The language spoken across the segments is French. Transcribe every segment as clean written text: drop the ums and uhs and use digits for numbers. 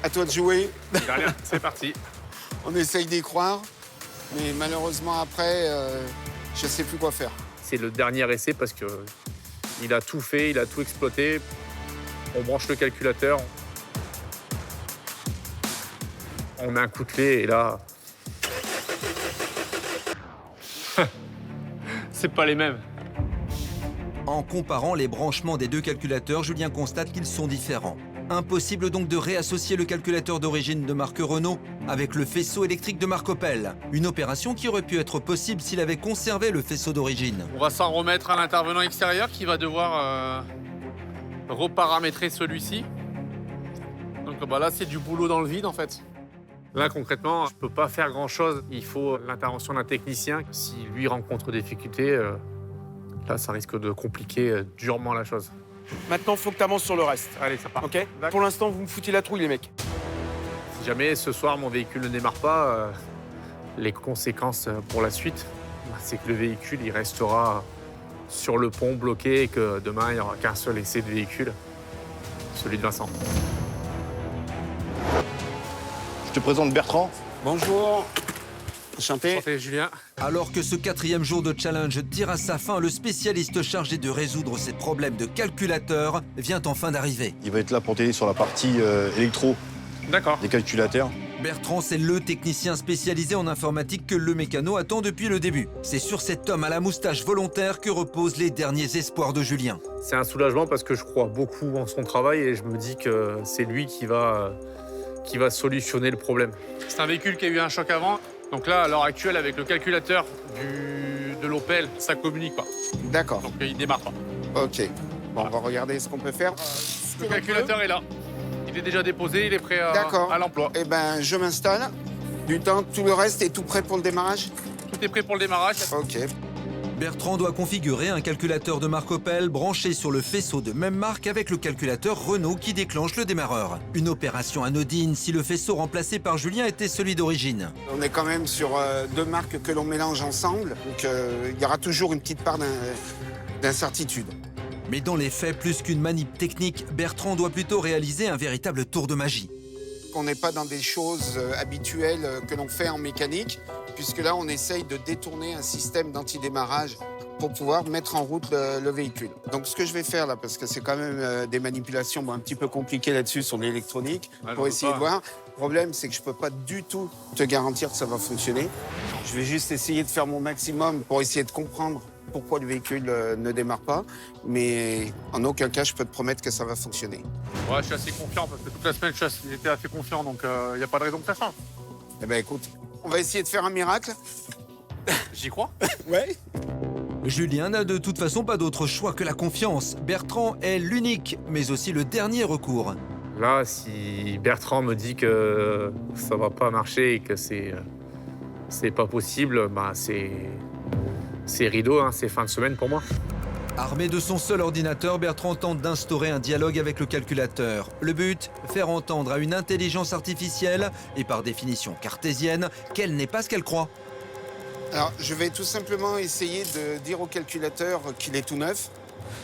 À toi de jouer. Derrière, c'est parti. On essaye d'y croire. Mais malheureusement, après, je sais plus quoi faire. C'est le dernier essai parce que il a tout fait, il a tout exploité. On branche le calculateur. On met un coup de clé et là... c'est pas les mêmes. En comparant les branchements des deux calculateurs, Julien constate qu'ils sont différents. Impossible donc de réassocier le calculateur d'origine de marque Renault avec le faisceau électrique de marque Opel. Une opération qui aurait pu être possible s'il avait conservé le faisceau d'origine. On va s'en remettre à l'intervenant extérieur qui va devoir reparamétrer celui-ci. Donc bah là, c'est du boulot dans le vide en fait. Là, concrètement, je peux pas faire grand-chose. Il faut l'intervention d'un technicien. Si lui rencontre des difficultés, là, ça risque de compliquer durement la chose. Maintenant, faut que tu avances sur le reste. Allez, ça part. Ok. D'accord. Pour l'instant, vous me foutez la trouille, les mecs. Si jamais ce soir, mon véhicule ne démarre pas, les conséquences pour la suite, c'est que le véhicule, il restera sur le pont bloqué et que demain, il n'y aura qu'un seul essai de véhicule, celui de Vincent. Je te présente Bertrand. Bonjour. Enchanté. Santé, Julien. Alors que ce 4e jour de challenge tire à sa fin, le spécialiste chargé de résoudre ces problèmes de calculateur vient enfin d'arriver. Il va être là pour t'aider sur la partie électro D'accord. des calculateurs. Bertrand, c'est le technicien spécialisé en informatique que le mécano attend depuis le début. C'est sur cet homme à la moustache volontaire que reposent les derniers espoirs de Julien. C'est un soulagement parce que je crois beaucoup en son travail et je me dis que c'est lui qui va solutionner le problème. C'est un véhicule qui a eu un choc avant. Donc là, à l'heure actuelle, avec le calculateur de l'Opel, ça communique pas. D'accord. Donc il démarre pas. Ok. Bon, on va regarder ce qu'on peut faire. Le calculateur est là. Il est déjà déposé, il est prêt D'accord. à l'emploi. Eh ben, je m'installe. Du temps, tout le reste est tout prêt pour le démarrage? Tout est prêt pour le démarrage. Ok. Bertrand doit configurer un calculateur de marque Opel branché sur le faisceau de même marque avec le calculateur Renault qui déclenche le démarreur. Une opération anodine si le faisceau remplacé par Julien était celui d'origine. On est quand même sur deux marques que l'on mélange ensemble. Donc, il y aura toujours une petite part d'incertitude. Mais dans les faits, plus qu'une manip technique, Bertrand doit plutôt réaliser un véritable tour de magie. On n'est pas dans des choses habituelles que l'on fait en mécanique, puisque là, on essaye de détourner un système d'antidémarrage pour pouvoir mettre en route le véhicule. Donc, ce que je vais faire là, parce que c'est quand même des manipulations un petit peu compliquées là-dessus sur l'électronique, Ouais, pour je essayer veux de pas. voir. Le problème, c'est que je peux pas du tout te garantir que ça va fonctionner. Je vais juste essayer de faire mon maximum pour essayer de comprendre pourquoi le véhicule ne démarre pas. Mais en aucun cas, je peux te promettre que ça va fonctionner. Ouais, je suis assez confiant parce que toute la semaine, j'étais assez confiant, donc il n'y a pas de raison que ça change. Eh ben, écoute, on va essayer de faire un miracle. J'y crois. Ouais. Julien n'a de toute façon pas d'autre choix que la confiance. Bertrand est l'unique, mais aussi le dernier recours. Là, si Bertrand me dit que ça va pas marcher et que c'est pas possible, bah c'est rideau, hein, c'est fin de semaine pour moi. Armé de son seul ordinateur, Bertrand tente d'instaurer un dialogue avec le calculateur. Le but, faire entendre à une intelligence artificielle, et par définition cartésienne, qu'elle n'est pas ce qu'elle croit. Alors, je vais tout simplement essayer de dire au calculateur qu'il est tout neuf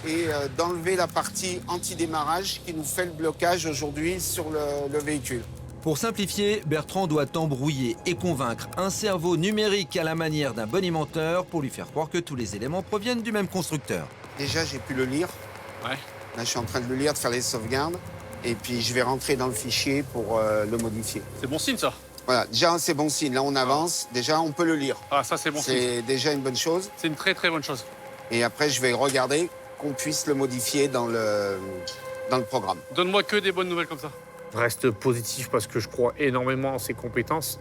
et d'enlever la partie anti-démarrage qui nous fait le blocage aujourd'hui sur le véhicule. Pour simplifier, Bertrand doit embrouiller et convaincre un cerveau numérique à la manière d'un bonimenteur pour lui faire croire que tous les éléments proviennent du même constructeur. Déjà, j'ai pu le lire. Ouais. Là, je suis en train de le lire, de faire les sauvegardes. Et puis, je vais rentrer dans le fichier pour le modifier. C'est bon signe, ça. Voilà, déjà, c'est bon signe. Là, on avance. Déjà, on peut le lire. Ah, ça, c'est bon signe. C'est déjà une bonne chose. C'est une très, très bonne chose. Et après, je vais regarder qu'on puisse le modifier dans le programme. Donne-moi que des bonnes nouvelles comme ça. Reste positif parce que je crois énormément en ses compétences.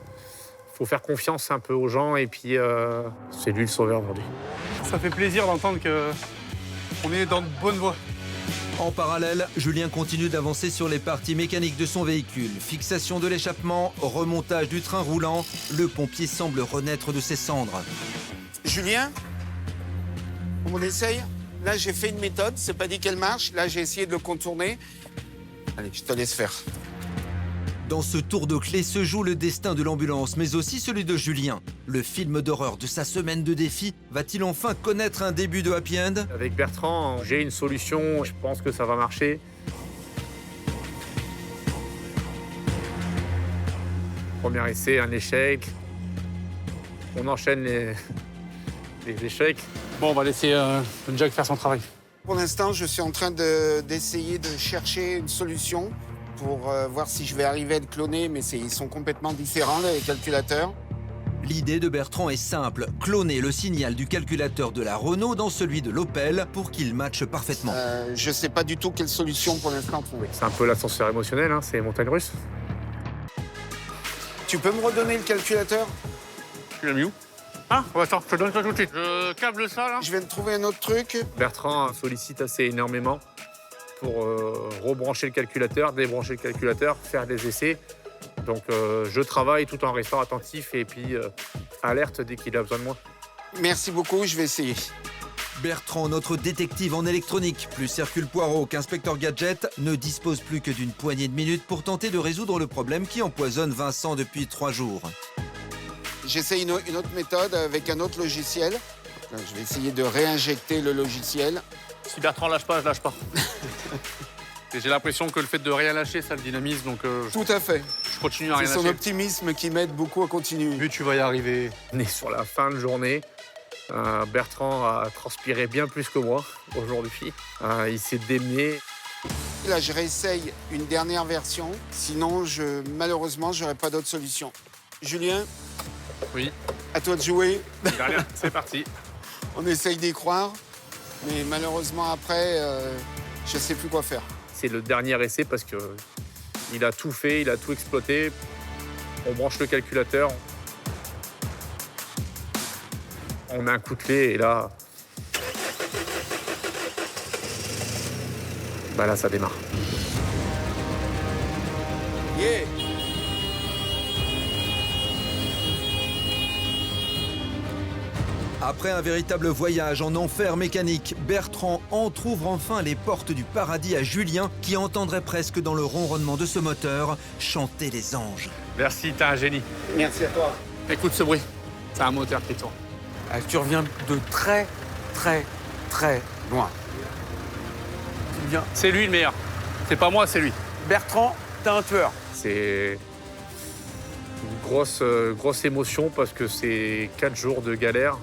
Il faut faire confiance un peu aux gens et puis c'est lui le sauveur aujourd'hui. Ça fait plaisir d'entendre qu'on est dans de bonnes voies. En parallèle, Julien continue d'avancer sur les parties mécaniques de son véhicule. Fixation de l'échappement, remontage du train roulant, le pompier semble renaître de ses cendres. Julien, on essaye. Là, j'ai fait une méthode, c'est pas dit qu'elle marche. Là, j'ai essayé de le contourner. Allez, je te laisse faire. Dans ce tour de clé se joue le destin de l'ambulance, mais aussi celui de Julien. Le film d'horreur de sa semaine de défi va-t-il enfin connaître un début de happy end? Avec Bertrand, j'ai une solution, je pense que ça va marcher. Premier essai, un échec. On enchaîne les échecs. Bon, on va laisser Jack faire son travail. Pour l'instant, je suis en train d'essayer de chercher une solution pour voir si je vais arriver à le cloner, mais ils sont complètement différents, les calculateurs. L'idée de Bertrand est simple, cloner le signal du calculateur de la Renault dans celui de l'Opel pour qu'il matche parfaitement. Je ne sais pas du tout quelle solution pour l'instant trouver. C'est un peu l'ascenseur émotionnel, hein, c'est les montagnes russes. Tu peux me redonner le calculateur? Tu l'as mis où? Ah, attends, je te donne ça tout de suite. Je câble ça, là. Je viens de trouver un autre truc. Bertrand sollicite assez énormément pour rebrancher le calculateur, débrancher le calculateur, faire des essais. Donc je travaille tout en restant attentif et puis alerte dès qu'il a besoin de moi. Merci beaucoup, je vais essayer. Bertrand, notre détective en électronique, plus Hercule Poirot qu'inspecteur Gadget, ne dispose plus que d'une poignée de minutes pour tenter de résoudre le problème qui empoisonne Vincent depuis 3 jours. J'essaie une autre méthode avec un autre logiciel. Là, je vais essayer de réinjecter le logiciel. Si Bertrand lâche pas, je lâche pas. Et j'ai l'impression que le fait de rien lâcher, ça le dynamise, donc Tout à fait. je continue à rien C'est son lâcher. optimisme qui m'aide beaucoup à continuer. Vu tu vas y arriver. On est sur la fin de journée. Bertrand a transpiré bien plus que moi aujourd'hui. Il s'est démené. Là, je réessaye une dernière version. Sinon, malheureusement, je n'aurai pas d'autre solution. Julien, Oui, à toi de jouer. rien, c'est parti. On essaye d'y croire. Mais malheureusement, après, je ne sais plus quoi faire. C'est le dernier essai parce qu'il a tout fait, il a tout exploité. On branche le calculateur. On met un coup de clé et là... Bah là, ça démarre. Yeah. Après un véritable voyage en enfer mécanique, Bertrand entrouvre enfin les portes du paradis à Julien, qui entendrait presque dans le ronronnement de ce moteur chanter les anges. Merci, t'es un génie. Merci à toi. Écoute ce bruit. C'est un moteur qui tourne. Tu reviens de très, très, très loin. Tu viens. C'est lui le meilleur. C'est pas moi, c'est lui. Bertrand, t'es un tueur. C'est une grosse émotion parce que c'est 4 jours de galère.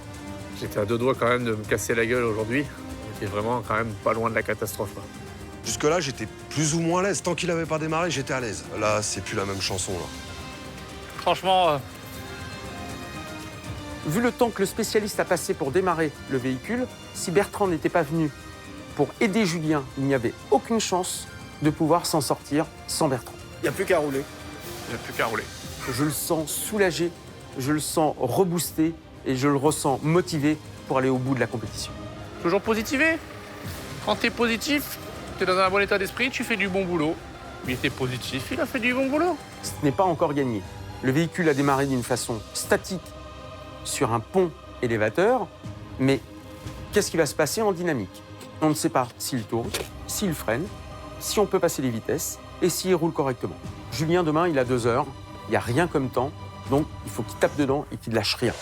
J'étais à 2 doigts quand même de me casser la gueule aujourd'hui. J'étais vraiment quand même pas loin de la catastrophe, quoi. Jusque-là, j'étais plus ou moins à l'aise. Tant qu'il n'avait pas démarré, j'étais à l'aise. Là, c'est plus la même chanson, là. Franchement, Vu le temps que le spécialiste a passé pour démarrer le véhicule, si Bertrand n'était pas venu pour aider Julien, il n'y avait aucune chance de pouvoir s'en sortir sans Bertrand. Il n'y a plus qu'à rouler. il n'y a plus qu'à rouler. Je le sens soulagé, je le sens reboosté et je le ressens motivé pour aller au bout de la compétition. Toujours positivé. Quand t'es positif, t'es dans un bon état d'esprit, tu fais du bon boulot. Il était positif, il a fait du bon boulot. Ce n'est pas encore gagné. Le véhicule a démarré d'une façon statique sur un pont élévateur, mais qu'est-ce qui va se passer en dynamique? On ne sait pas s'il tourne, s'il freine, si on peut passer les vitesses et s'il roule correctement. Julien, demain, il a 2 heures, il n'y a rien comme temps, donc il faut qu'il tape dedans et qu'il lâche rien.